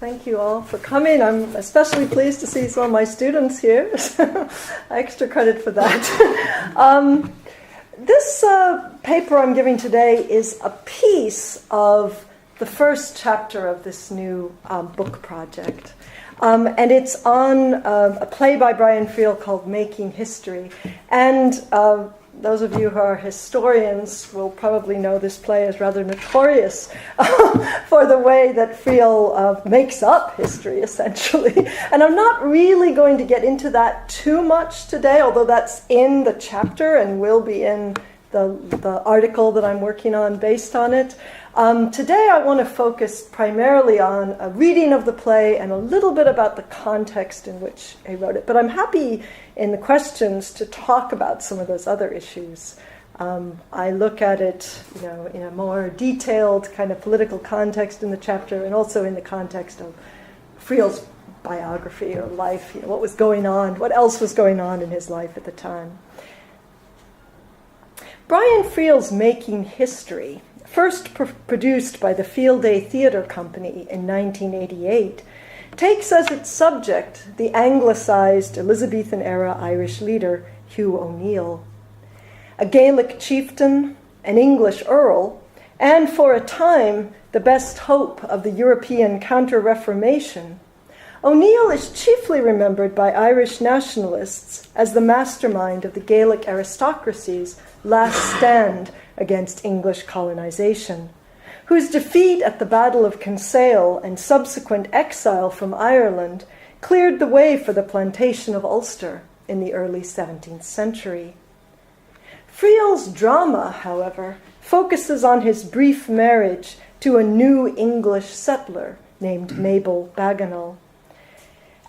Thank you all for coming. I'm especially pleased to see some of my students here. Extra credit for that. This paper I'm giving today is a piece of the first chapter of this new book project. And it's on a play by Brian Friel called Making History. And those of you who are historians will probably know this play is rather notorious for the way that Friel makes up history, essentially. And I'm not really going to get into that too much today, although that's in the chapter and will be in the article that I'm working on based on it. Today I want to focus primarily on a reading of the play and a little bit about the context in which I wrote it. But I'm happy in the questions to talk about some of those other issues. I look at it, in a more detailed kind of political context in the chapter, and also in the context of Friel's biography or life. What was going on? What else was going on in his life at the time? Brian Friel's Making History, first produced by the Field Day Theatre Company in 1988, takes as its subject the anglicized Elizabethan-era Irish leader Hugh O'Neill. A Gaelic chieftain, an English earl, and for a time the best hope of the European Counter-Reformation, O'Neill is chiefly remembered by Irish nationalists as the mastermind of the Gaelic aristocracy's last stand against English colonization, whose defeat at the Battle of Kinsale and subsequent exile from Ireland cleared the way for the plantation of Ulster in the early 17th century. Friel's drama, however, focuses on his brief marriage to a new English settler named Mabel Bagenal.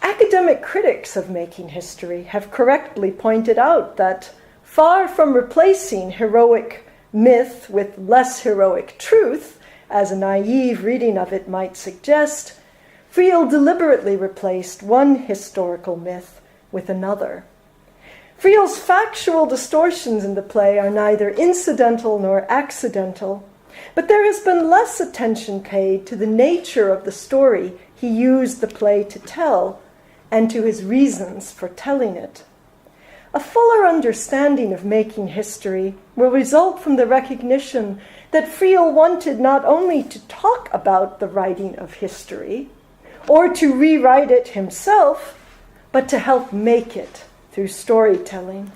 Academic critics of Making History have correctly pointed out that, far from replacing heroic myth with less heroic truth, as a naive reading of it might suggest, Friel deliberately replaced one historical myth with another. Friel's factual distortions in the play are neither incidental nor accidental, but there has been less attention paid to the nature of the story he used the play to tell and to his reasons for telling it. A fuller understanding of Making History will result from the recognition that Friel wanted not only to talk about the writing of history, or to rewrite it himself, but to help make it through storytelling.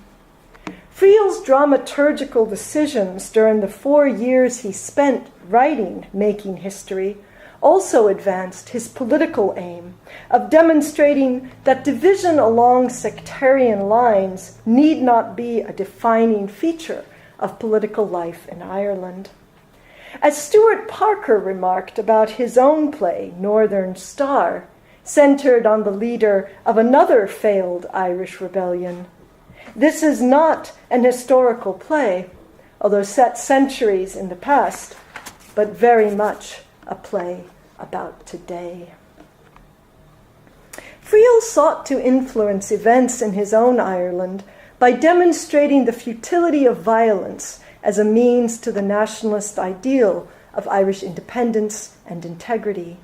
Friel's dramaturgical decisions during the 4 years he spent writing Making History also advanced his political aim of demonstrating that division along sectarian lines need not be a defining feature of political life in Ireland. As Stuart Parker remarked about his own play, Northern Star, centered on the leader of another failed Irish rebellion, this is not an historical play, although set centuries in the past, but very much a play about today. Friel sought to influence events in his own Ireland by demonstrating the futility of violence as a means to the nationalist ideal of Irish independence and integrity.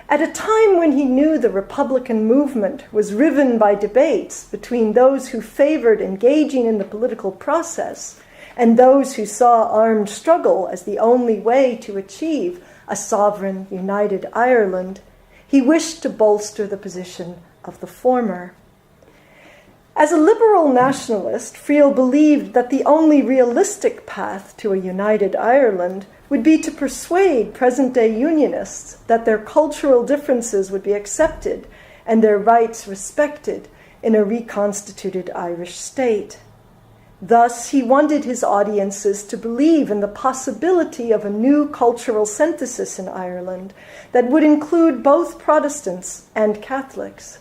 At a time when he knew the Republican movement was riven by debates between those who favored engaging in the political process and those who saw armed struggle as the only way to achieve a sovereign, united Ireland, he wished to bolster the position of the former. As a liberal nationalist, Friel believed that the only realistic path to a united Ireland would be to persuade present-day Unionists that their cultural differences would be accepted and their rights respected in a reconstituted Irish state. Thus, he wanted his audiences to believe in the possibility of a new cultural synthesis in Ireland that would include both Protestants and Catholics.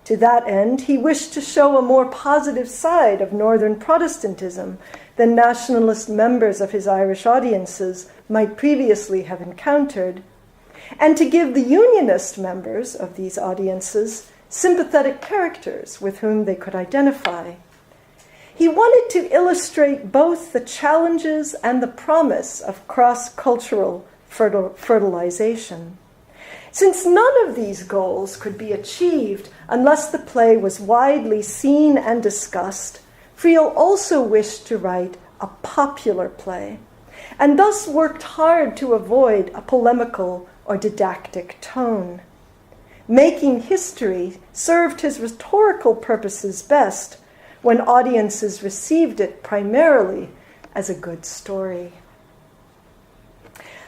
To that end, he wished to show a more positive side of Northern Protestantism than nationalist members of his Irish audiences might previously have encountered, and to give the Unionist members of these audiences sympathetic characters with whom they could identify. He wanted to illustrate both the challenges and the promise of cross-cultural fertilization. Since none of these goals could be achieved unless the play was widely seen and discussed, Friel also wished to write a popular play, and thus worked hard to avoid a polemical or didactic tone. Making history served his rhetorical purposes best when audiences received it primarily as a good story.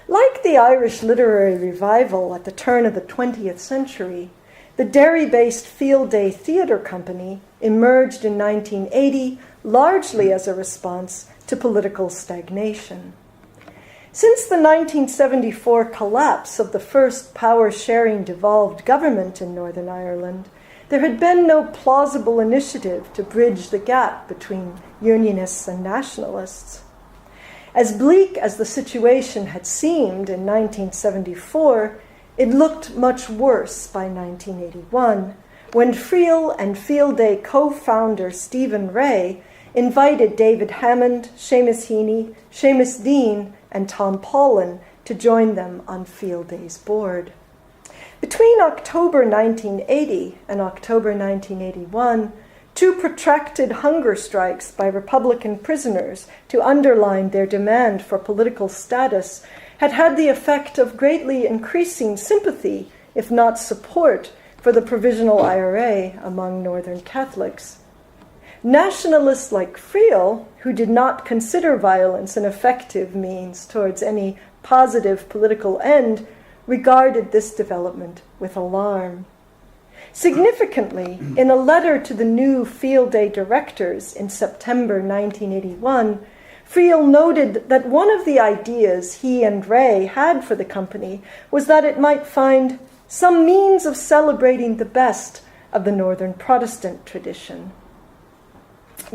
Like the Irish literary revival at the turn of the 20th century, the Derry-based Field Day Theatre Company emerged in 1980 largely as a response to political stagnation. Since the 1974 collapse of the first power-sharing devolved government in Northern Ireland, there had been no plausible initiative to bridge the gap between Unionists and Nationalists. As bleak as the situation had seemed in 1974, it looked much worse by 1981, when Friel and Field Day co-founder Stephen Ray invited David Hammond, Seamus Heaney, Seamus Dean, and Tom Paulin to join them on Field Day's board. Between October 1980 and October 1981, two protracted hunger strikes by Republican prisoners to underline their demand for political status had had the effect of greatly increasing sympathy, if not support, for the Provisional IRA among Northern Catholics. Nationalists like Friel, who did not consider violence an effective means towards any positive political end, regarded this development with alarm. Significantly, in a letter to the new Field Day directors in September 1981, Friel noted that one of the ideas he and Ray had for the company was that it might find some means of celebrating the best of the Northern Protestant tradition.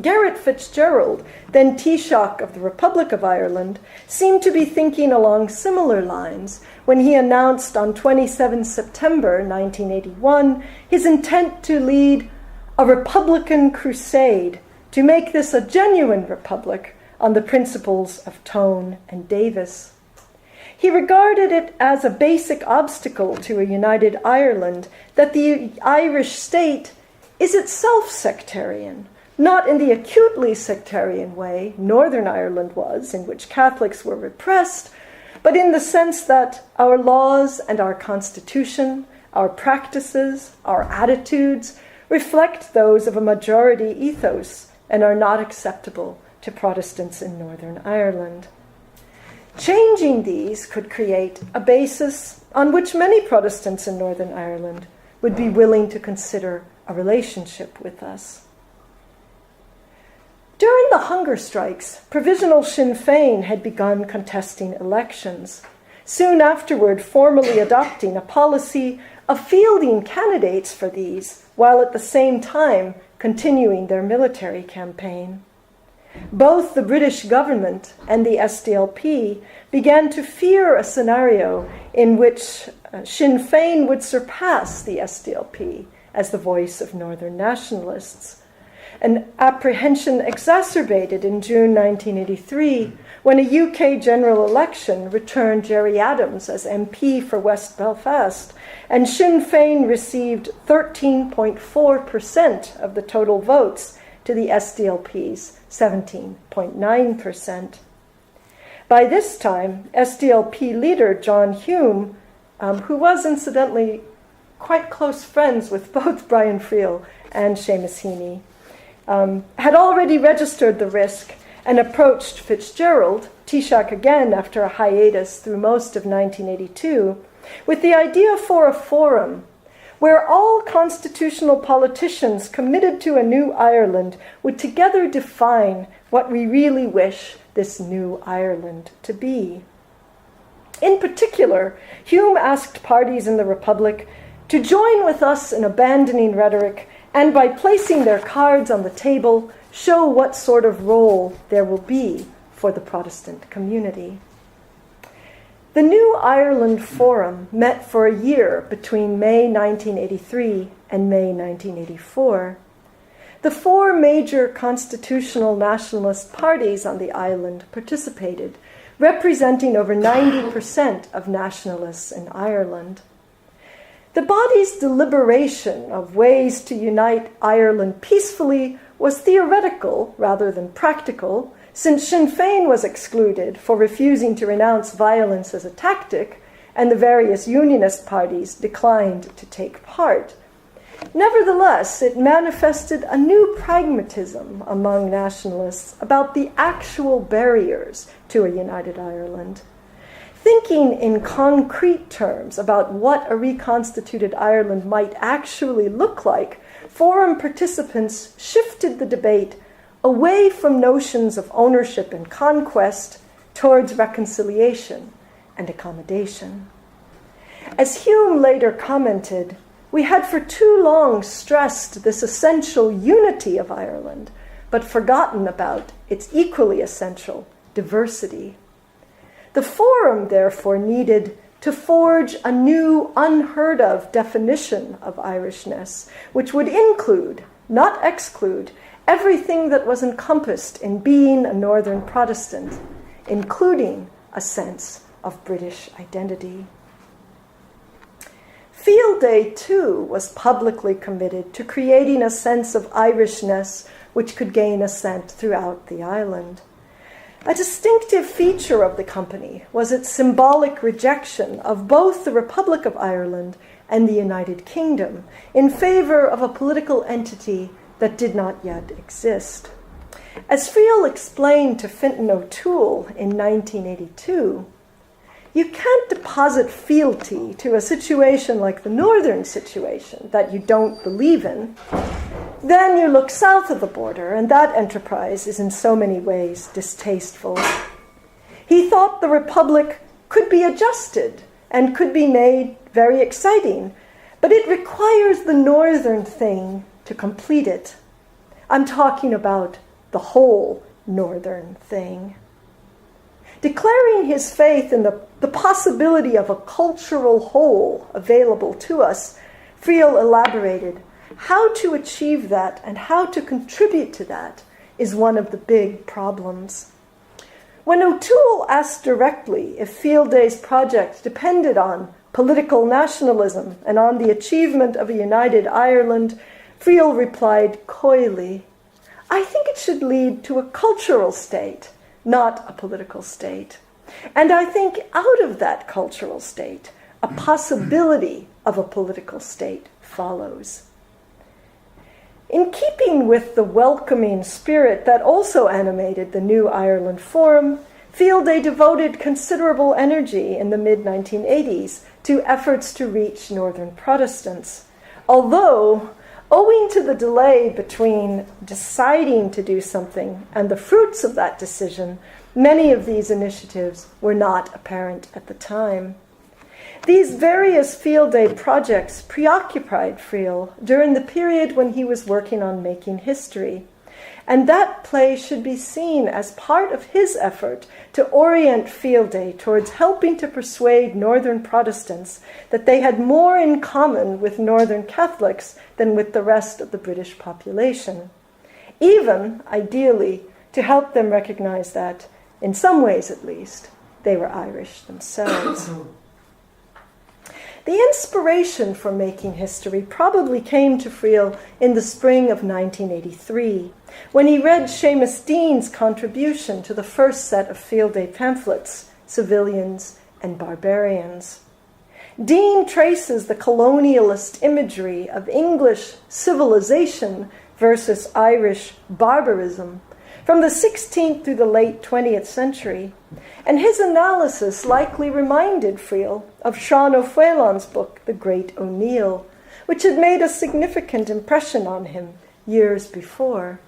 Garret FitzGerald, then Taoiseach of the Republic of Ireland, seemed to be thinking along similar lines when he announced on 27 September 1981 his intent to lead a Republican crusade to make this a genuine republic on the principles of Tone and Davis. He regarded it as a basic obstacle to a united Ireland that the Irish state is itself sectarian, not in the acutely sectarian way Northern Ireland was, in which Catholics were repressed, but in the sense that our laws and our constitution, our practices, our attitudes reflect those of a majority ethos and are not acceptable to Protestants in Northern Ireland. Changing these could create a basis on which many Protestants in Northern Ireland would be willing to consider a relationship with us. During the hunger strikes, provisional Sinn Féin had begun contesting elections, soon afterward formally adopting a policy of fielding candidates for these, while at the same time continuing their military campaign. Both the British government and the SDLP began to fear a scenario in which Sinn Féin would surpass the SDLP as the voice of Northern nationalists. An apprehension exacerbated in June 1983 when a UK general election returned Gerry Adams as MP for West Belfast, and Sinn Féin received 13.4% of the total votes to the SDLP's 17.9%. By this time, SDLP leader John Hume, who was incidentally quite close friends with both Brian Friel and Seamus Heaney, had already registered the risk and approached FitzGerald, Taoiseach again after a hiatus through most of 1982, with the idea for a forum where all constitutional politicians committed to a new Ireland would together define what we really wish this new Ireland to be. In particular, Hume asked parties in the Republic to join with us in abandoning rhetoric and, by placing their cards on the table, show what sort of role there will be for the Protestant community. The New Ireland Forum met for a year between May 1983 and May 1984. The four major constitutional nationalist parties on the island participated, representing over 90% of nationalists in Ireland. The body's deliberation of ways to unite Ireland peacefully was theoretical rather than practical, since Sinn Féin was excluded for refusing to renounce violence as a tactic, and the various unionist parties declined to take part. Nevertheless, it manifested a new pragmatism among nationalists about the actual barriers to a united Ireland. Thinking in concrete terms about what a reconstituted Ireland might actually look like, forum participants shifted the debate away from notions of ownership and conquest towards reconciliation and accommodation. As Hume later commented, we had for too long stressed this essential unity of Ireland, but forgotten about its equally essential diversity. The forum, therefore, needed to forge a new, unheard of definition of Irishness, which would include, not exclude, everything that was encompassed in being a Northern Protestant, including a sense of British identity. Field Day, too, was publicly committed to creating a sense of Irishness which could gain assent throughout the island. A distinctive feature of the company was its symbolic rejection of both the Republic of Ireland and the United Kingdom in favor of a political entity that did not yet exist. As Friel explained to Fintan O'Toole in 1982, you can't deposit fealty to a situation like the Northern situation that you don't believe in. Then you look south of the border, and that enterprise is in so many ways distasteful. He thought the Republic could be adjusted and could be made very exciting, but it requires the Northern thing to complete it. I'm talking about the whole Northern thing. Declaring his faith in the possibility of a cultural whole available to us, Friel elaborated, how to achieve that and how to contribute to that is one of the big problems. When O'Toole asked directly if Field Day's project depended on political nationalism and on the achievement of a united Ireland, Friel replied coyly, I think it should lead to a cultural state, not a political state. And I think out of that cultural state, a possibility of a political state follows. In keeping with the welcoming spirit that also animated the New Ireland Forum, Field Day devoted considerable energy in the mid-1980s to efforts to reach Northern Protestants, although, owing to the delay between deciding to do something and the fruits of that decision, many of these initiatives were not apparent at the time. These various Field Day projects preoccupied Friel during the period when he was working on Making History, and that play should be seen as part of his effort to orient Field Day towards helping to persuade Northern Protestants that they had more in common with Northern Catholics than with the rest of the British population, even, ideally, to help them recognize that, in some ways at least, they were Irish themselves. The inspiration for Making History probably came to Friel in the spring of 1983, when he read Seamus Dean's contribution to the first set of Field Day pamphlets, Civilians and Barbarians. Dean traces the colonialist imagery of English civilization versus Irish barbarism from the 16th through the late 20th century, and his analysis likely reminded Friel of Sean O'Phelan's book, The Great O'Neill, which had made a significant impression on him years before.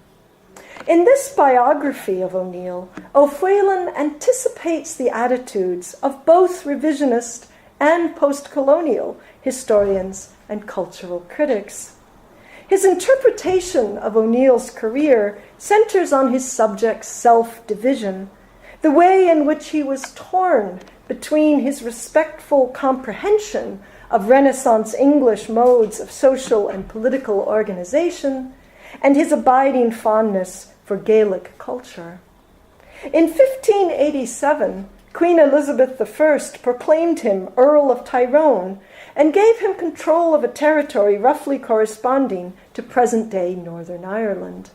In this biography of O'Neill, O'Phelan anticipates the attitudes of both revisionist and post-colonial historians and cultural critics. His interpretation of O'Neill's career centers on his subject's self-division, the way in which he was torn between his respectful comprehension of Renaissance English modes of social and political organization and his abiding fondness for Gaelic culture. In 1587, Queen Elizabeth I proclaimed him Earl of Tyrone and gave him control of a territory roughly corresponding to present-day Northern Ireland.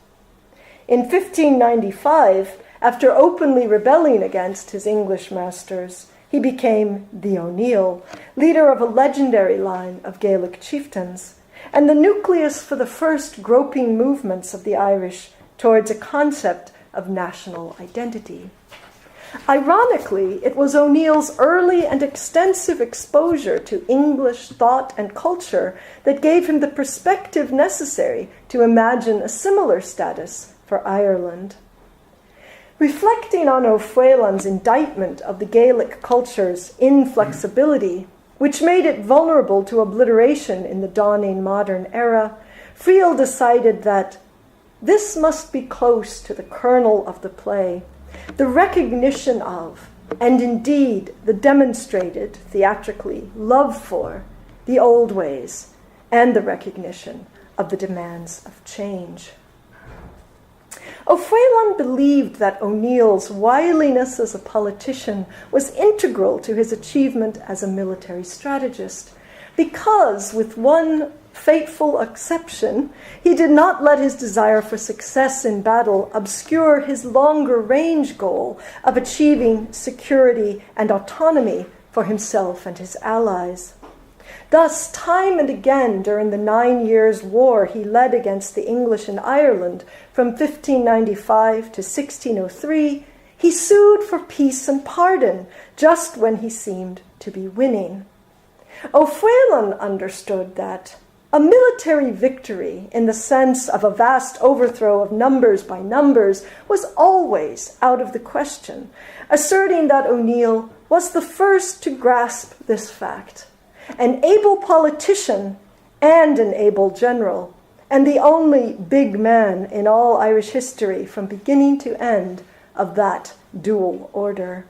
In 1595, after openly rebelling against his English masters, he became the O'Neill, leader of a legendary line of Gaelic chieftains, and the nucleus for the first groping movements of the Irish towards a concept of national identity. Ironically, it was O'Neill's early and extensive exposure to English thought and culture that gave him the perspective necessary to imagine a similar status for Ireland. Reflecting on O'Fuelan's indictment of the Gaelic culture's inflexibility, which made it vulnerable to obliteration in the dawning modern era, Friel decided that this must be close to the kernel of the play, the recognition of, and indeed the demonstrated, theatrically, love for the old ways and the recognition of the demands of change. O'Fuelan believed that O'Neill's wiliness as a politician was integral to his achievement as a military strategist, because, with one fateful exception, he did not let his desire for success in battle obscure his longer-range goal of achieving security and autonomy for himself and his allies. Thus, time and again during the 9 Years' War he led against the English in Ireland from 1595 to 1603, he sued for peace and pardon just when he seemed to be winning. O'Fuelan understood that a military victory in the sense of a vast overthrow of numbers by numbers was always out of the question, asserting that O'Neill was the first to grasp this fact, an able politician and an able general, and the only big man in all Irish history from beginning to end of that dual order.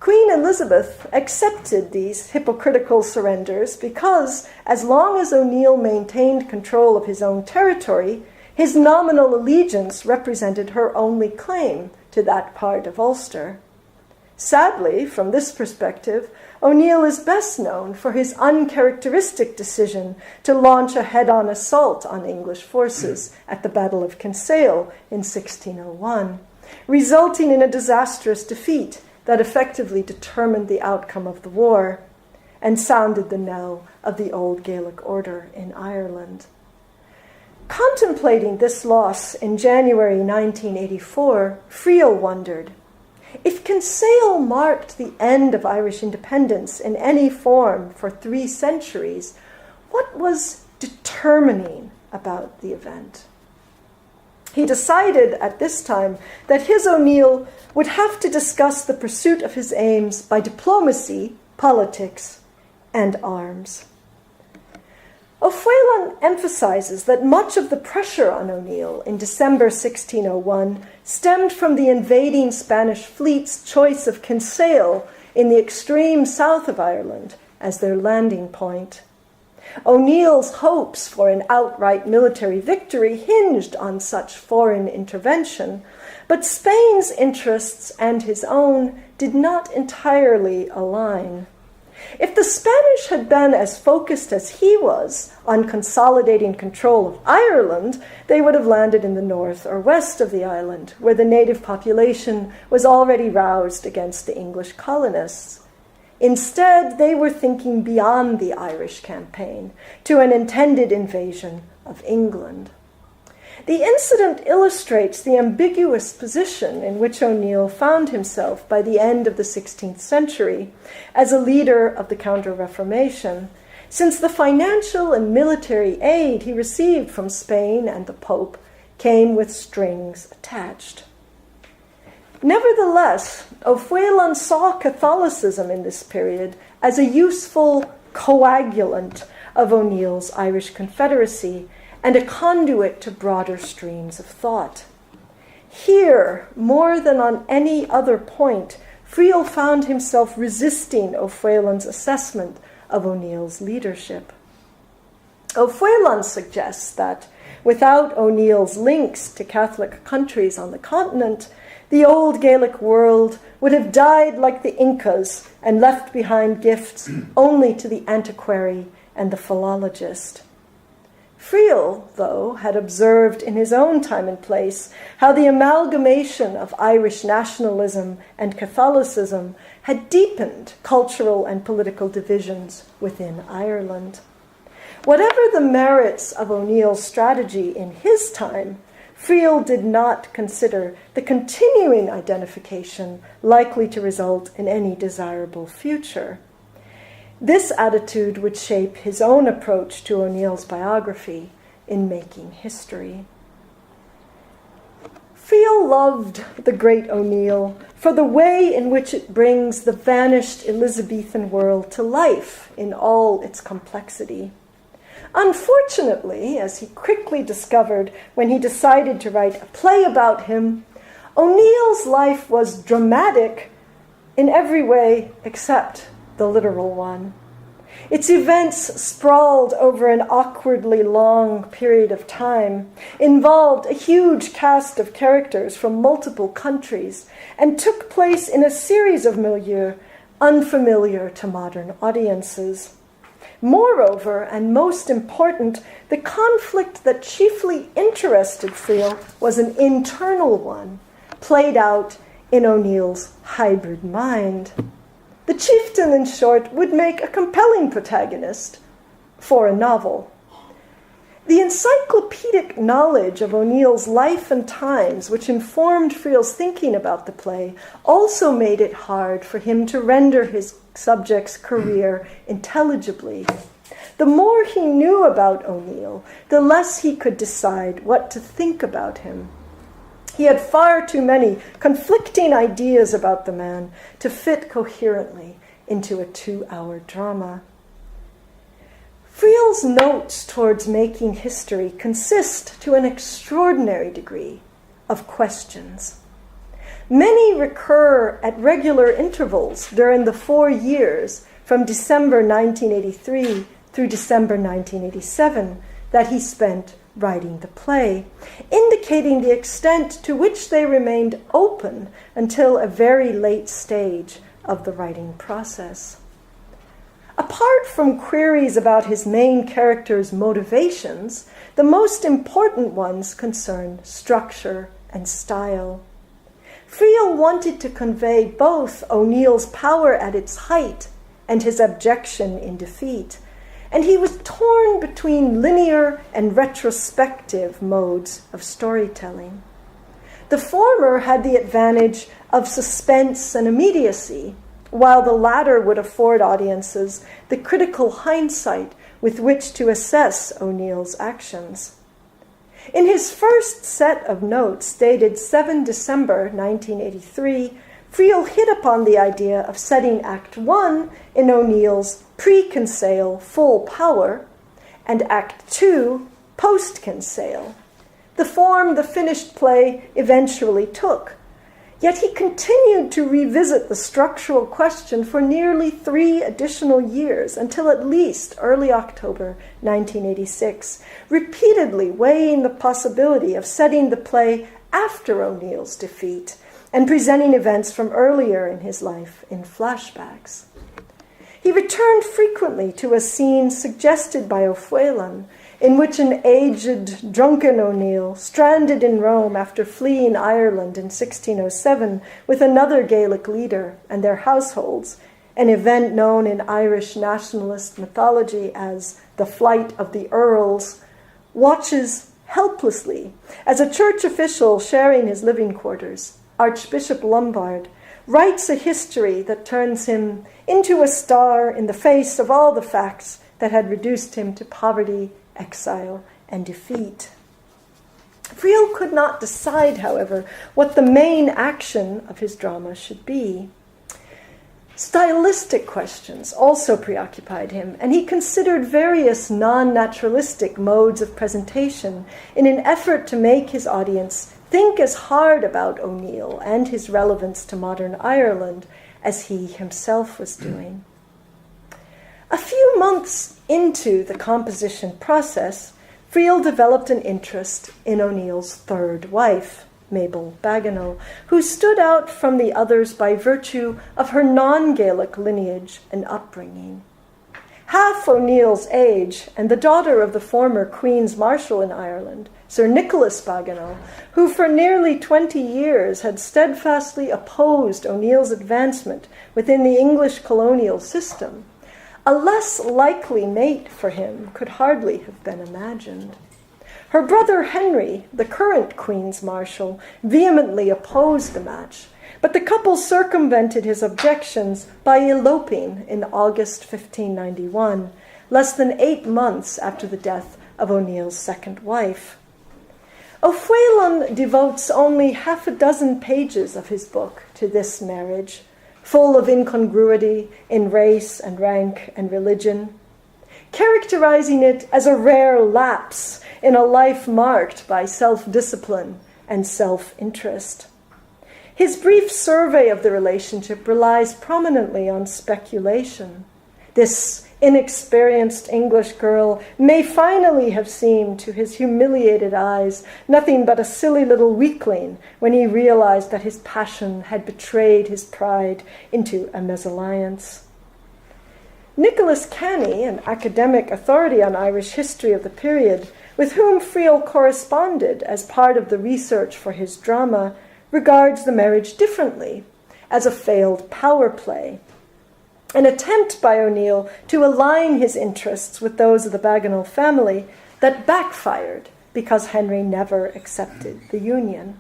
Queen Elizabeth accepted these hypocritical surrenders because, as long as O'Neill maintained control of his own territory, his nominal allegiance represented her only claim to that part of Ulster. Sadly, from this perspective, O'Neill is best known for his uncharacteristic decision to launch a head-on assault on English forces at the Battle of Kinsale in 1601, resulting in a disastrous defeat that effectively determined the outcome of the war and sounded the knell of the old Gaelic order in Ireland. Contemplating this loss in January 1984, Friel wondered, if Kinsale marked the end of Irish independence in any form for 3 centuries, what was determining about the event? He decided at this time that his O'Neill would have to discuss the pursuit of his aims by diplomacy, politics, and arms. O'Fuelan emphasizes that much of the pressure on O'Neill in December 1601 stemmed from the invading Spanish fleet's choice of Kinsale in the extreme south of Ireland as their landing point. O'Neill's hopes for an outright military victory hinged on such foreign intervention, but Spain's interests and his own did not entirely align. If the Spanish had been as focused as he was on consolidating control of Ireland, they would have landed in the north or west of the island, where the native population was already roused against the English colonists. Instead, they were thinking beyond the Irish campaign to an intended invasion of England. The incident illustrates the ambiguous position in which O'Neill found himself by the end of the 16th century as a leader of the Counter-Reformation, since the financial and military aid he received from Spain and the Pope came with strings attached. Nevertheless, O'Fuelan saw Catholicism in this period as a useful coagulant of O'Neill's Irish Confederacy and a conduit to broader streams of thought. Here, more than on any other point, Friel found himself resisting O'Fuelan's assessment of O'Neill's leadership. O'Fuelan suggests that without O'Neill's links to Catholic countries on the continent, the old Gaelic world would have died like the Incas and left behind gifts only to the antiquary and the philologist. Friel, though, had observed in his own time and place how the amalgamation of Irish nationalism and Catholicism had deepened cultural and political divisions within Ireland. Whatever the merits of O'Neill's strategy in his time, Friel did not consider the continuing identification likely to result in any desirable future. This attitude would shape his own approach to O'Neill's biography in making history. Friel loved the great O'Neill for the way in which it brings the vanished Elizabethan world to life in all its complexity. Unfortunately, as he quickly discovered when he decided to write a play about him, O'Neill's life was dramatic in every way except the literal one. Its events sprawled over an awkwardly long period of time, involved a huge cast of characters from multiple countries, and took place in a series of milieux unfamiliar to modern audiences. Moreover, and most important, the conflict that chiefly interested Friel was an internal one, played out in O'Neill's hybrid mind. The chieftain, in short, would make a compelling protagonist for a novel. The encyclopedic knowledge of O'Neill's life and times, which informed Friel's thinking about the play, also made it hard for him to render his subject's career intelligibly. The more he knew about O'Neill, the less he could decide what to think about him. He had far too many conflicting ideas about the man to fit coherently into a 2-hour drama. Friel's notes towards making history consist to an extraordinary degree of questions. Many recur at regular intervals during the 4 years from December 1983 through December 1987 that he spent writing the play, indicating the extent to which they remained open until a very late stage of the writing process. Apart from queries about his main character's motivations, the most important ones concern structure and style. Friel wanted to convey both O'Neill's power at its height and his abjection in defeat, and he was torn between linear and retrospective modes of storytelling. The former had the advantage of suspense and immediacy, while the latter would afford audiences the critical hindsight with which to assess O'Neill's actions. In his first set of notes, dated 7 December 1983, Friel hit upon the idea of setting Act 1 in O'Neill's pre-Kinsale full power and Act 2 post-Kinsale, the form the finished play eventually took. Yet he continued to revisit the structural question for nearly 3 additional years, until at least early October 1986, repeatedly weighing the possibility of setting the play after O'Neill's defeat and presenting events from earlier in his life in flashbacks. He returned frequently to a scene suggested by O'Fuelan, in which an aged, drunken O'Neill, stranded in Rome after fleeing Ireland in 1607 with another Gaelic leader and their households, an event known in Irish nationalist mythology as the Flight of the Earls, watches helplessly as a church official sharing his living quarters, Archbishop Lombard, writes a history that turns him into a star in the face of all the facts that had reduced him to poverty, exile, and defeat. Friel could not decide, however, what the main action of his drama should be. Stylistic questions also preoccupied him, and he considered various non-naturalistic modes of presentation in an effort to make his audience think as hard about O'Neill and his relevance to modern Ireland as he himself was doing. A few months into the composition process, Friel developed an interest in O'Neill's third wife, Mabel Bagenal, who stood out from the others by virtue of her non-Gaelic lineage and upbringing. Half O'Neill's age, and the daughter of the former Queen's Marshal in Ireland, Sir Nicholas Bagenal, who for nearly 20 years had steadfastly opposed O'Neill's advancement within the English colonial system, a less likely mate for him could hardly have been imagined. Her brother Henry, the current Queen's Marshal, vehemently opposed the match, but the couple circumvented his objections by eloping in August 1591, less than 8 months after the death of O'Neill's second wife. O'Phelan devotes only half a dozen pages of his book to this marriage, full of incongruity in race and rank and religion, characterizing it as a rare lapse in a life marked by self-discipline and self-interest. His brief survey of the relationship relies prominently on speculation. This inexperienced English girl may finally have seemed to his humiliated eyes nothing but a silly little weakling when he realized that his passion had betrayed his pride into a mesalliance. Nicholas Canny, an academic authority on Irish history of the period, with whom Friel corresponded as part of the research for his drama, regards the marriage differently, as a failed power play, an attempt by O'Neill to align his interests with those of the Bagenal family that backfired because Henry never accepted the union.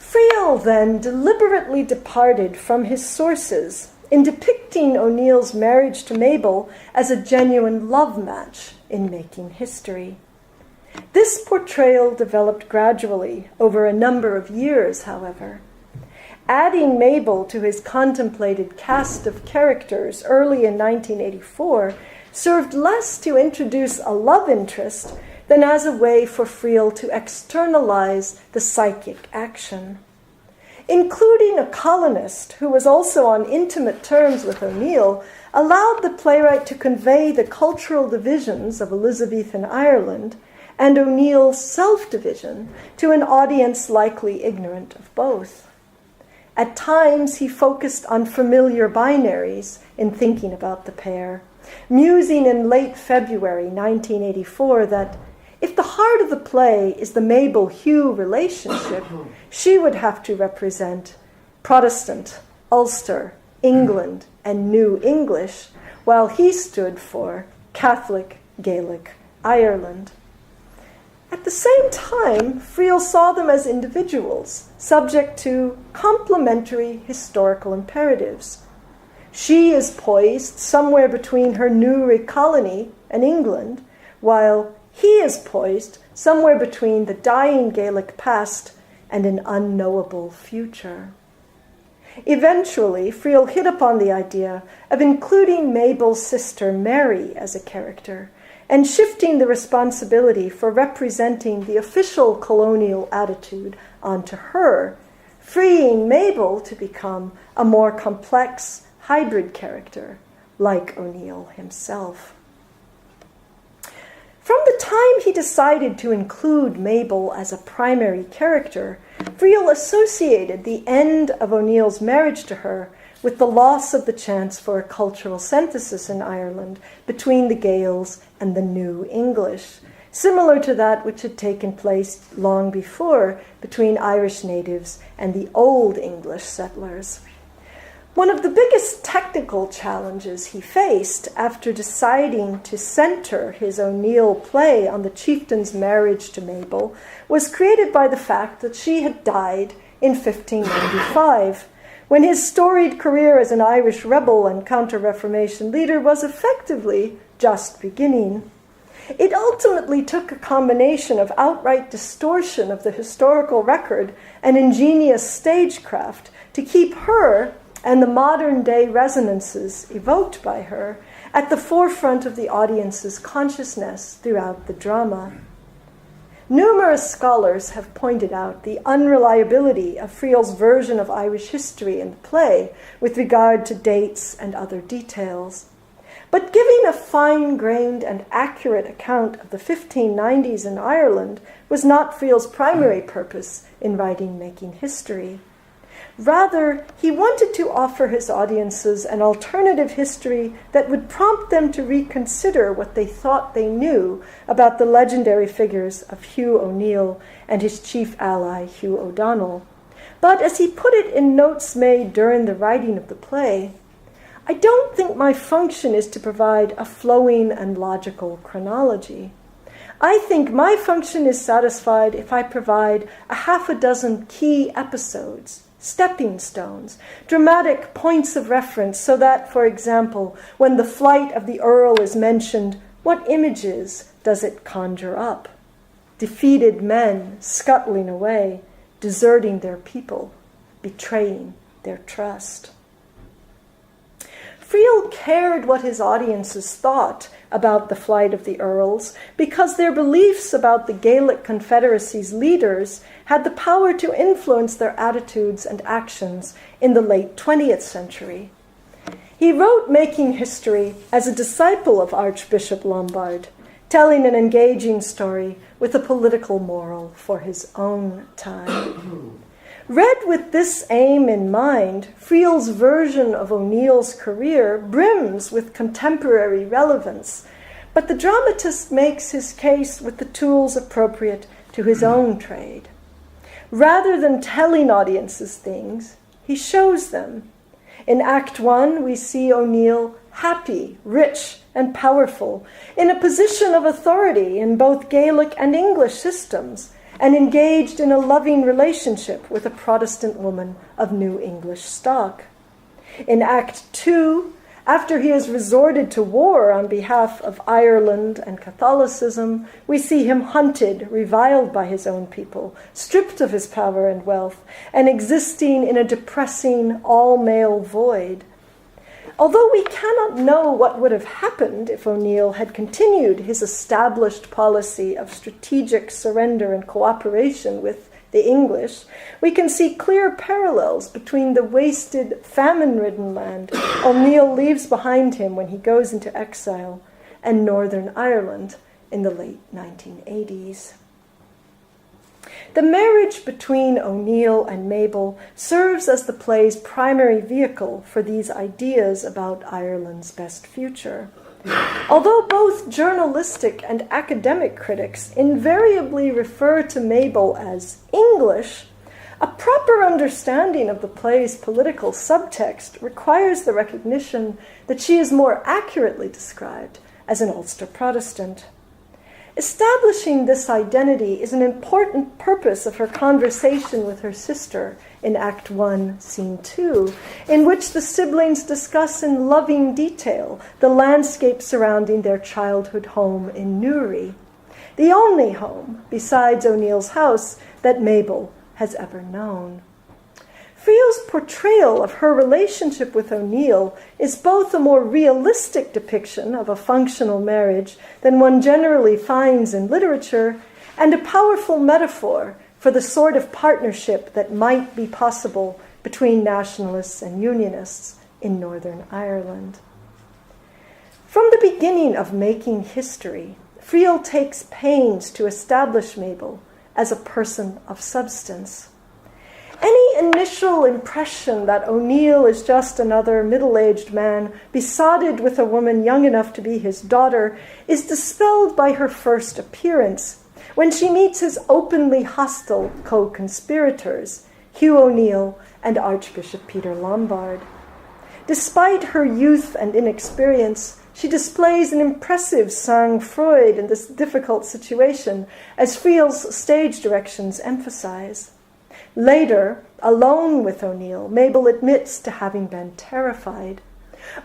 Friel then deliberately departed from his sources in depicting O'Neill's marriage to Mabel as a genuine love match in making history. This portrayal developed gradually over a number of years, however. Adding Mabel to his contemplated cast of characters early in 1984 served less to introduce a love interest than as a way for Friel to externalize the psychic action. Including a colonist who was also on intimate terms with O'Neill allowed the playwright to convey the cultural divisions of Elizabethan Ireland and O'Neill's self-division to an audience likely ignorant of both. At times, he focused on familiar binaries in thinking about the pair, musing in late February 1984 that if the heart of the play is the Mabel-Hugh relationship, she would have to represent Protestant, Ulster, England, and New English, while he stood for Catholic, Gaelic, Ireland. At the same time, Friel saw them as individuals, subject to complementary historical imperatives. She is poised somewhere between her new colony and England, while he is poised somewhere between the dying Gaelic past and an unknowable future. Eventually, Friel hit upon the idea of including Mabel's sister Mary as a character, and shifting the responsibility for representing the official colonial attitude onto her, freeing Mabel to become a more complex hybrid character, like O'Neill himself. From the time he decided to include Mabel as a primary character, Friel associated the end of O'Neill's marriage to her with the loss of the chance for a cultural synthesis in Ireland between the Gaels and the New English, similar to that which had taken place long before between Irish natives and the Old English settlers. One of the biggest technical challenges he faced after deciding to center his O'Neill play on the chieftain's marriage to Mabel was created by the fact that she had died in 1595, when his storied career as an Irish rebel and counter-Reformation leader was effectively just beginning. It ultimately took a combination of outright distortion of the historical record and ingenious stagecraft to keep her and the modern-day resonances evoked by her at the forefront of the audience's consciousness throughout the drama. Numerous scholars have pointed out the unreliability of Friel's version of Irish history in the play with regard to dates and other details. But giving a fine-grained and accurate account of the 1590s in Ireland was not Friel's primary purpose in writing Making History. Rather, he wanted to offer his audiences an alternative history that would prompt them to reconsider what they thought they knew about the legendary figures of Hugh O'Neill and his chief ally, Hugh O'Donnell. But as he put it in notes made during the writing of the play, I don't think my function is to provide a flowing and logical chronology. I think my function is satisfied if I provide a half a dozen key episodes, stepping stones, dramatic points of reference, so that, for example, when the flight of the Earl is mentioned, what images does it conjure up? Defeated men scuttling away, deserting their people, betraying their trust. Friel cared what his audiences thought about the flight of the Earls because their beliefs about the Gaelic Confederacy's leaders had the power to influence their attitudes and actions in the late 20th century. He wrote Making History as a disciple of Archbishop Lombard, telling an engaging story with a political moral for his own time. Read with this aim in mind, Friel's version of O'Neill's career brims with contemporary relevance, but the dramatist makes his case with the tools appropriate to his own trade. Rather than telling audiences things, he shows them. In Act 1, we see O'Neill happy, rich, and powerful, in a position of authority in both Gaelic and English systems, and engaged in a loving relationship with a Protestant woman of New English stock. In Act 2, after he has resorted to war on behalf of Ireland and Catholicism, we see him hunted, reviled by his own people, stripped of his power and wealth, and existing in a depressing, all-male void. Although we cannot know what would have happened if O'Neill had continued his established policy of strategic surrender and cooperation with the English, we can see clear parallels between the wasted, famine-ridden land O'Neill leaves behind him when he goes into exile and Northern Ireland in the late 1980s. The marriage between O'Neill and Mabel serves as the play's primary vehicle for these ideas about Ireland's best future. Although both journalistic and academic critics invariably refer to Mabel as English, a proper understanding of the play's political subtext requires the recognition that she is more accurately described as an Ulster Protestant. Establishing this identity is an important purpose of her conversation with her sister in Act 1, Scene 2, in which the siblings discuss in loving detail the landscape surrounding their childhood home in Newry, the only home, besides O'Neill's house, that Mabel has ever known. Friel's portrayal of her relationship with O'Neill is both a more realistic depiction of a functional marriage than one generally finds in literature, and a powerful metaphor for the sort of partnership that might be possible between nationalists and unionists in Northern Ireland. From the beginning of Making History, Friel takes pains to establish Mabel as a person of substance. Any initial impression that O'Neill is just another middle-aged man besotted with a woman young enough to be his daughter is dispelled by her first appearance, when she meets his openly hostile co-conspirators, Hugh O'Neill and Archbishop Peter Lombard. Despite her youth and inexperience, she displays an impressive sang-froid in this difficult situation, as Friel's stage directions emphasize. Later, alone with O'Neill, Mabel admits to having been terrified.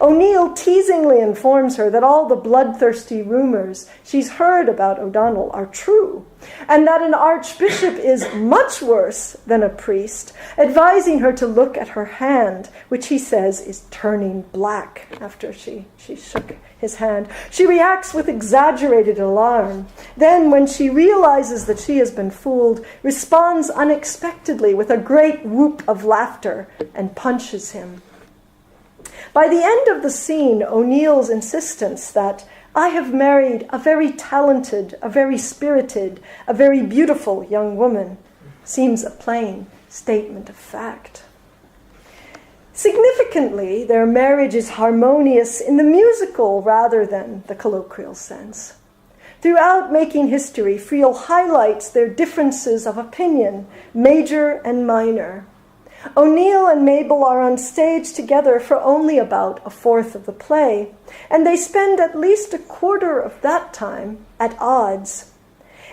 O'Neill teasingly informs her that all the bloodthirsty rumors she's heard about O'Donnell are true, and that an archbishop is much worse than a priest, advising her to look at her hand, which he says is turning black after she shook his hand. She reacts with exaggerated alarm. Then, when she realizes that she has been fooled, responds unexpectedly with a great whoop of laughter and punches him. By the end of the scene, O'Neill's insistence that I have married a very talented, a very spirited, a very beautiful young woman seems a plain statement of fact. Significantly, their marriage is harmonious in the musical rather than the colloquial sense. Throughout Making History, Friel highlights their differences of opinion, major and minor. O'Neill and Mabel are on stage together for only about a fourth of the play, and they spend at least a quarter of that time at odds.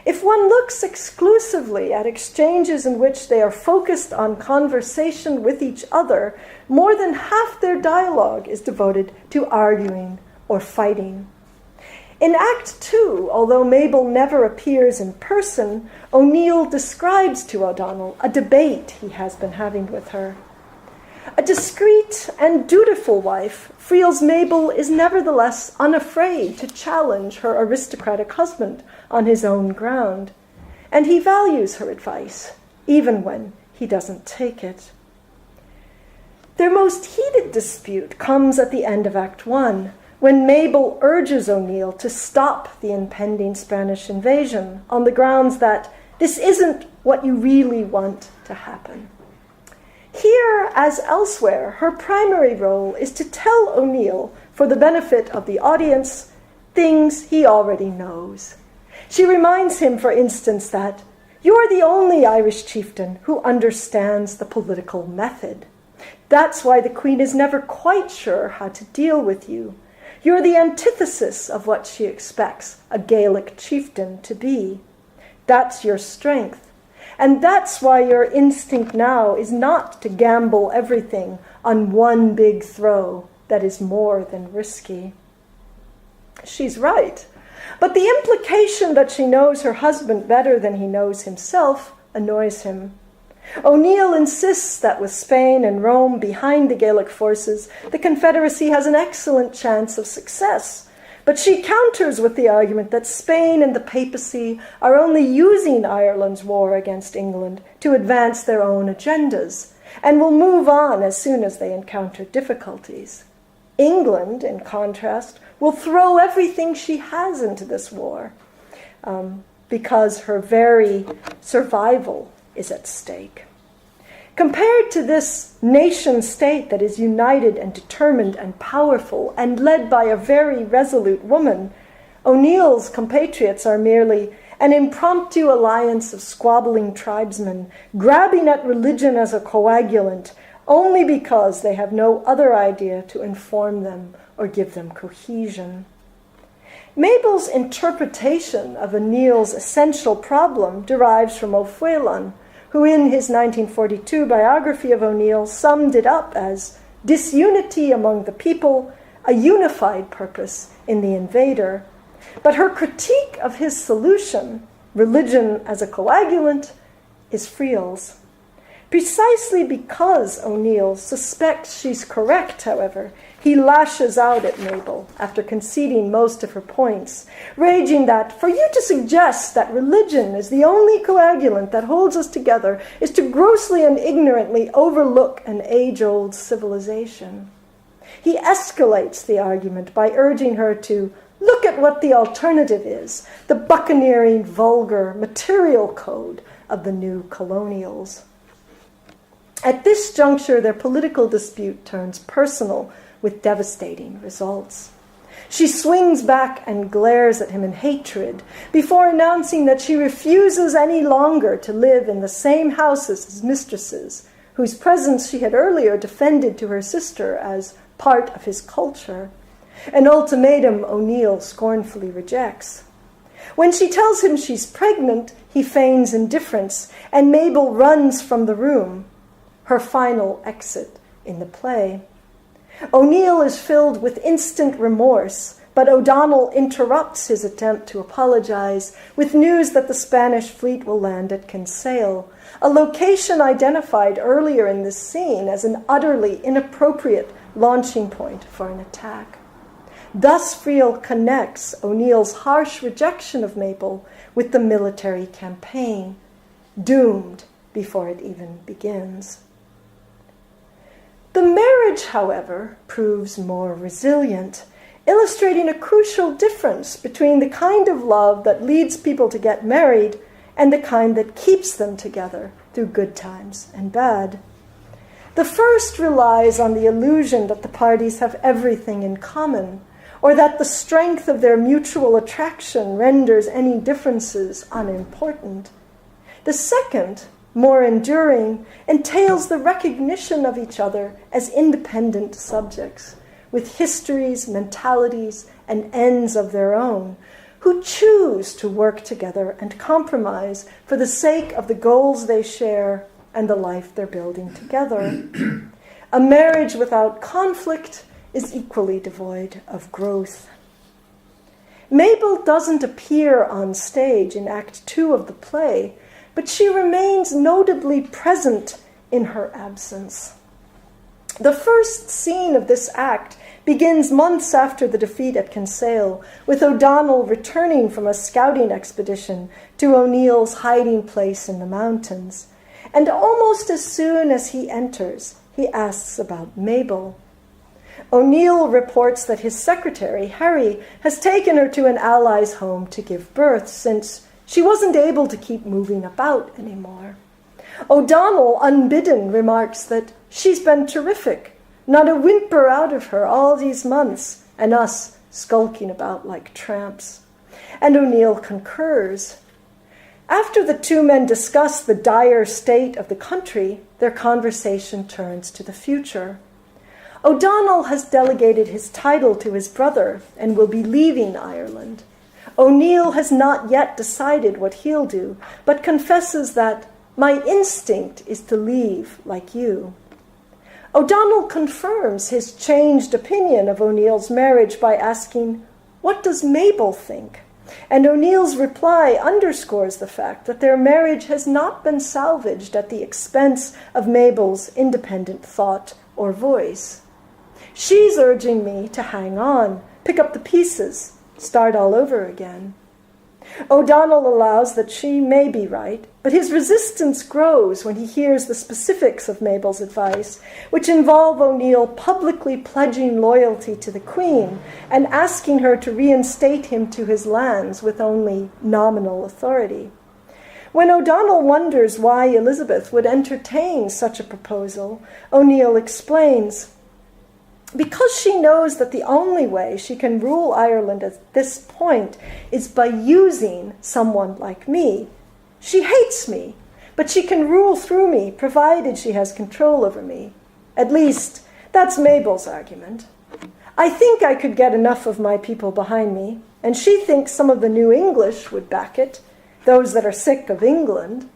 If one looks exclusively at exchanges in which they are focused on conversation with each other, more than half their dialogue is devoted to arguing or fighting. In Act 2, although Mabel never appears in person, O'Neill describes to O'Donnell a debate he has been having with her. A discreet and dutiful wife, Friel's Mabel is nevertheless unafraid to challenge her aristocratic husband on his own ground, and he values her advice, even when he doesn't take it. Their most heated dispute comes at the end of Act 1, when Mabel urges O'Neill to stop the impending Spanish invasion on the grounds that this isn't what you really want to happen. Here, as elsewhere, her primary role is to tell O'Neill, for the benefit of the audience, things he already knows. She reminds him, for instance, that you're the only Irish chieftain who understands the political method. That's why the Queen is never quite sure how to deal with you. You're the antithesis of what she expects a Gaelic chieftain to be. That's your strength. And that's why your instinct now is not to gamble everything on one big throw that is more than risky. She's right. But the implication that she knows her husband better than he knows himself annoys him. O'Neill insists that with Spain and Rome behind the Gaelic forces, the Confederacy has an excellent chance of success. But she counters with the argument that Spain and the papacy are only using Ireland's war against England to advance their own agendas, and will move on as soon as they encounter difficulties. England, in contrast, will throw everything she has into this war because her very survival is at stake. Compared to this nation-state that is united and determined and powerful and led by a very resolute woman, O'Neill's compatriots are merely an impromptu alliance of squabbling tribesmen grabbing at religion as a coagulant only because they have no other idea to inform them or give them cohesion. Mabel's interpretation of O'Neill's essential problem derives from O'Fuelan, who in his 1942 biography of O'Neill summed it up as disunity among the people, a unified purpose in the invader. But her critique of his solution, religion as a coagulant, is Friel's. Precisely because O'Neill suspects she's correct, however, he lashes out at Mabel after conceding most of her points, raging that for you to suggest that religion is the only coagulant that holds us together is to grossly and ignorantly overlook an age-old civilization. He escalates the argument by urging her to look at what the alternative is, the buccaneering, vulgar, material code of the new colonials. At this juncture, their political dispute turns personal with devastating results. She swings back and glares at him in hatred before announcing that she refuses any longer to live in the same house as his mistresses, whose presence she had earlier defended to her sister as part of his culture, an ultimatum O'Neill scornfully rejects. When she tells him she's pregnant, he feigns indifference, and Mabel runs from the room, her final exit in the play. O'Neill is filled with instant remorse, but O'Donnell interrupts his attempt to apologize with news that the Spanish fleet will land at Kinsale, a location identified earlier in this scene as an utterly inappropriate launching point for an attack. Thus, Friel connects O'Neill's harsh rejection of Mabel with the military campaign, doomed before it even begins. The marriage, however, proves more resilient, illustrating a crucial difference between the kind of love that leads people to get married and the kind that keeps them together through good times and bad. The first relies on the illusion that the parties have everything in common, or that the strength of their mutual attraction renders any differences unimportant. The second, more enduring, entails the recognition of each other as independent subjects, with histories, mentalities, and ends of their own, who choose to work together and compromise for the sake of the goals they share and the life they're building together. A marriage without conflict is equally devoid of growth. Mabel doesn't appear on stage in Act 2 of the play, but she remains notably present in her absence. The first scene of this act begins months after the defeat at Kinsale, with O'Donnell returning from a scouting expedition to O'Neill's hiding place in the mountains. And almost as soon as he enters, he asks about Mabel. O'Neill reports that his secretary, Harry, has taken her to an ally's home to give birth, since she wasn't able to keep moving about anymore. O'Donnell, unbidden, remarks that she's been terrific, not a whimper out of her all these months, and us skulking about like tramps. And O'Neill concurs. After the two men discuss the dire state of the country, their conversation turns to the future. O'Donnell has delegated his title to his brother and will be leaving Ireland. O'Neill has not yet decided what he'll do, but confesses that "my instinct is to leave like you." O'Donnell confirms his changed opinion of O'Neill's marriage by asking, "What does Mabel think?" And O'Neill's reply underscores the fact that their marriage has not been salvaged at the expense of Mabel's independent thought or voice. "She's urging me to hang on, pick up the pieces, start all over again." O'Donnell allows that she may be right, but his resistance grows when he hears the specifics of Mabel's advice, which involve O'Neill publicly pledging loyalty to the Queen and asking her to reinstate him to his lands with only nominal authority. When O'Donnell wonders why Elizabeth would entertain such a proposal, O'Neill explains, "Because she knows that the only way she can rule Ireland at this point is by using someone like me. She hates me, but she can rule through me, provided she has control over me. At least, that's Mabel's argument. I think I could get enough of my people behind me, and she thinks some of the New English would back it, those that are sick of England."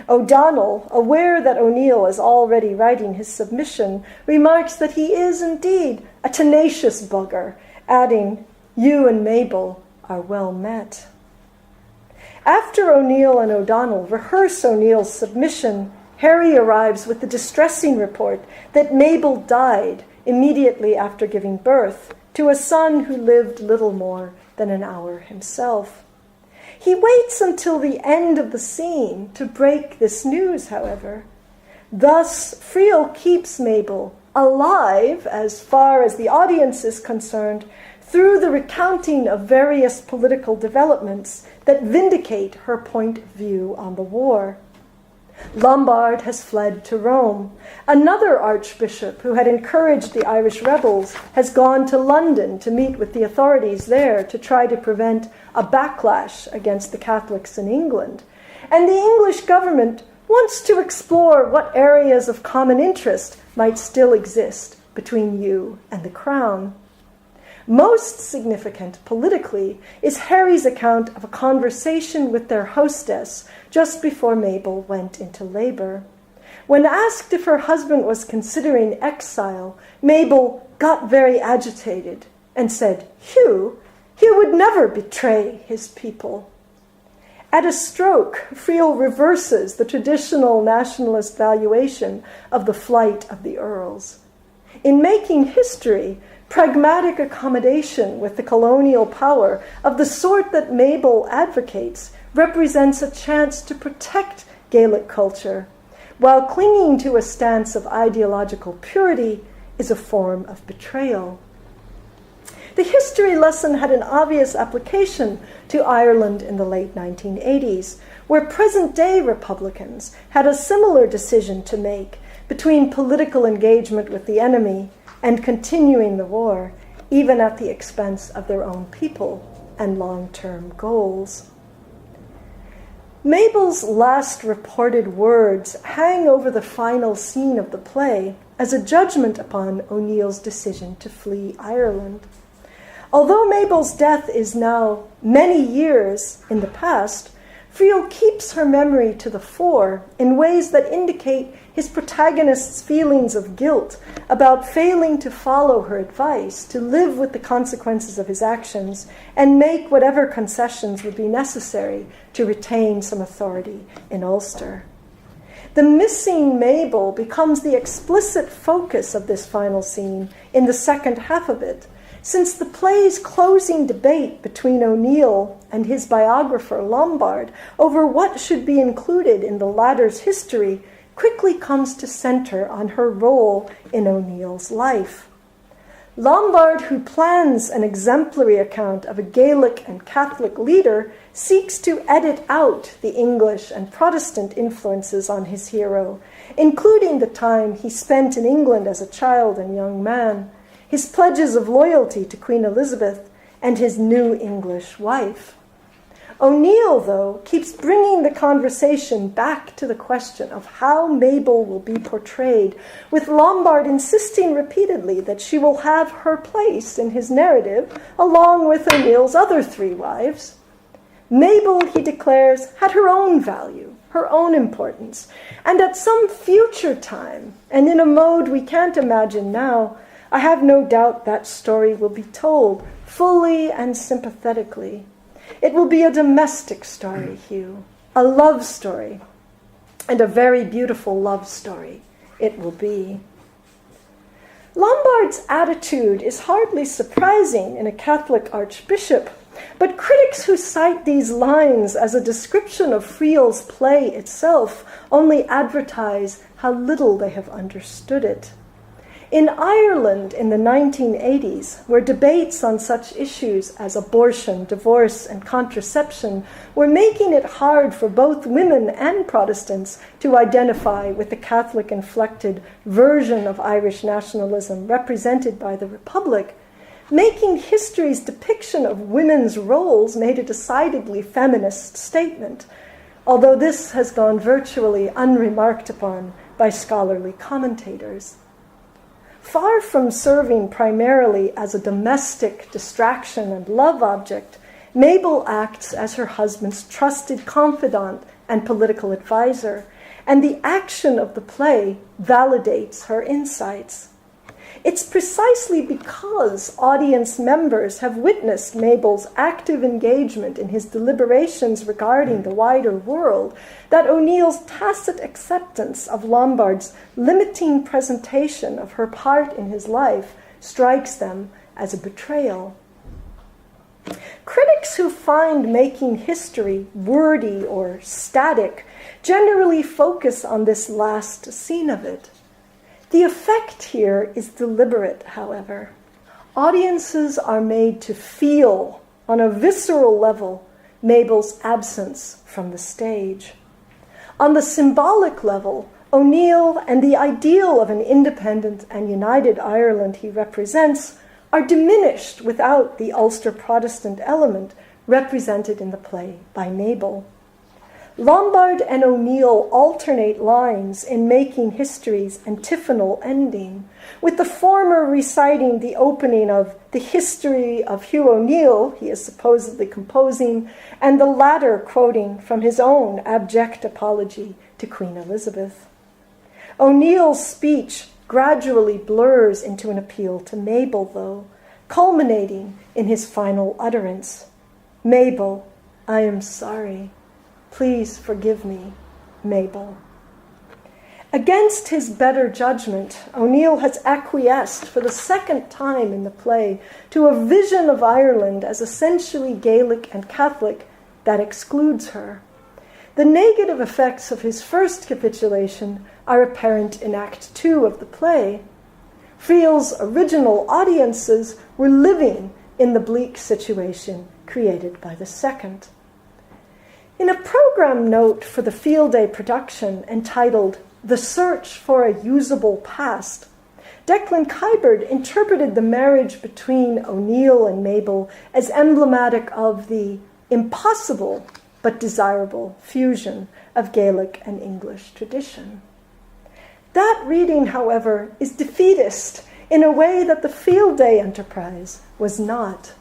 O'Donnell, aware that O'Neill is already writing his submission, remarks that he is indeed a tenacious bugger, adding, "You and Mabel are well met." After O'Neill and O'Donnell rehearse O'Neill's submission, Harry arrives with the distressing report that Mabel died immediately after giving birth to a son who lived little more than an hour himself. He waits until the end of the scene to break this news, however. Thus, Friel keeps Mabel alive, as far as the audience is concerned, through the recounting of various political developments that vindicate her point of view on the war. Lombard has fled to Rome. Another archbishop who had encouraged the Irish rebels has gone to London to meet with the authorities there to try to prevent a backlash against the Catholics in England. And the English government wants to explore what areas of common interest might still exist between you and the Crown. Most significant politically is Harry's account of a conversation with their hostess just before Mabel went into labor. When asked if her husband was considering exile, Mabel got very agitated and said, Hugh would never betray his people." At a stroke, Friel reverses the traditional nationalist valuation of the flight of the earls. In making history, pragmatic accommodation with the colonial power of the sort that Mabel advocates represents a chance to protect Gaelic culture, while clinging to a stance of ideological purity is a form of betrayal. The history lesson had an obvious application to Ireland in the late 1980s, where present-day Republicans had a similar decision to make between political engagement with the enemy and continuing the war, even at the expense of their own people and long-term goals. Mabel's last reported words hang over the final scene of the play as a judgment upon O'Neill's decision to flee Ireland. Although Mabel's death is now many years in the past, Friel keeps her memory to the fore in ways that indicate his protagonist's feelings of guilt about failing to follow her advice, to live with the consequences of his actions, and make whatever concessions would be necessary to retain some authority in Ulster. The missing Mabel becomes the explicit focus of this final scene in the second half of it, since the play's closing debate between O'Neill and his biographer Lombard over what should be included in the latter's history quickly comes to center on her role in O'Neill's life. Lombard, who plans an exemplary account of a Gaelic and Catholic leader, seeks to edit out the English and Protestant influences on his hero, including the time he spent in England as a child and young man, his pledges of loyalty to Queen Elizabeth, and his new English wife. O'Neill, though, keeps bringing the conversation back to the question of how Mabel will be portrayed, with Lombard insisting repeatedly that she will have her place in his narrative, along with O'Neill's other three wives. Mabel, he declares, had her own value, her own importance, and at some future time, and in a mode we can't imagine now, I have no doubt that story will be told fully and sympathetically. It will be a domestic story, Hugh, a love story, and a very beautiful love story it will be. Lombard's attitude is hardly surprising in a Catholic archbishop, but critics who cite these lines as a description of Friel's play itself only advertise how little they have understood it. In Ireland in the 1980s, where debates on such issues as abortion, divorce, and contraception were making it hard for both women and Protestants to identify with the Catholic-inflected version of Irish nationalism represented by the Republic, making history's depiction of women's roles made a decidedly feminist statement, although this has gone virtually unremarked upon by scholarly commentators. Far from serving primarily as a domestic distraction and love object, Mabel acts as her husband's trusted confidant and political advisor, and the action of the play validates her insights. It's precisely because audience members have witnessed Mabel's active engagement in his deliberations regarding the wider world that O'Neill's tacit acceptance of Lombard's limiting presentation of her part in his life strikes them as a betrayal. Critics who find making history wordy or static generally focus on this last scene of it. The effect here is deliberate, however. Audiences are made to feel, on a visceral level, Mabel's absence from the stage. On the symbolic level, O'Neill and the ideal of an independent and united Ireland he represents are diminished without the Ulster Protestant element represented in the play by Mabel. Lombard and O'Neill alternate lines in making history's antiphonal ending, with the former reciting the opening of The History of Hugh O'Neill, he is supposedly composing, and the latter quoting from his own abject apology to Queen Elizabeth. O'Neill's speech gradually blurs into an appeal to Mabel, though, culminating in his final utterance. Mabel, I am sorry. Please forgive me, Mabel. Against his better judgment, O'Neill has acquiesced for the second time in the play to a vision of Ireland as essentially Gaelic and Catholic that excludes her. The negative effects of his first capitulation are apparent in Act 2 of the play. Friel's original audiences were living in the bleak situation created by the second. In a program note for the Field Day production entitled "The Search for a Usable Past," Declan Kyberd interpreted the marriage between O'Neill and Mabel as emblematic of the impossible but desirable fusion of Gaelic and English tradition. That reading, however, is defeatist in a way that the Field Day enterprise was not.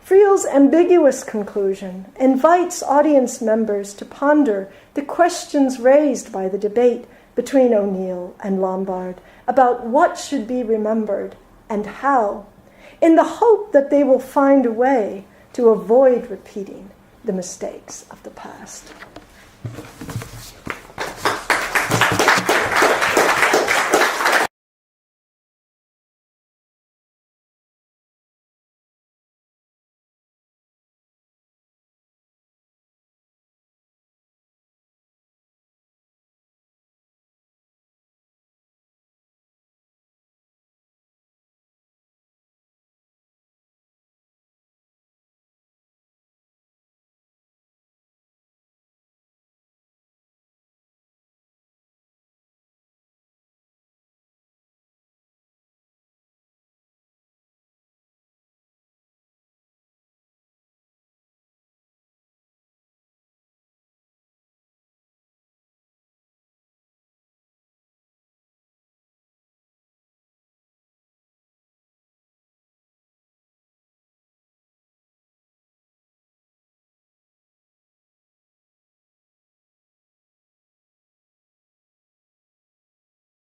Friel's ambiguous conclusion invites audience members to ponder the questions raised by the debate between O'Neill and Lombard about what should be remembered and how, in the hope that they will find a way to avoid repeating the mistakes of the past.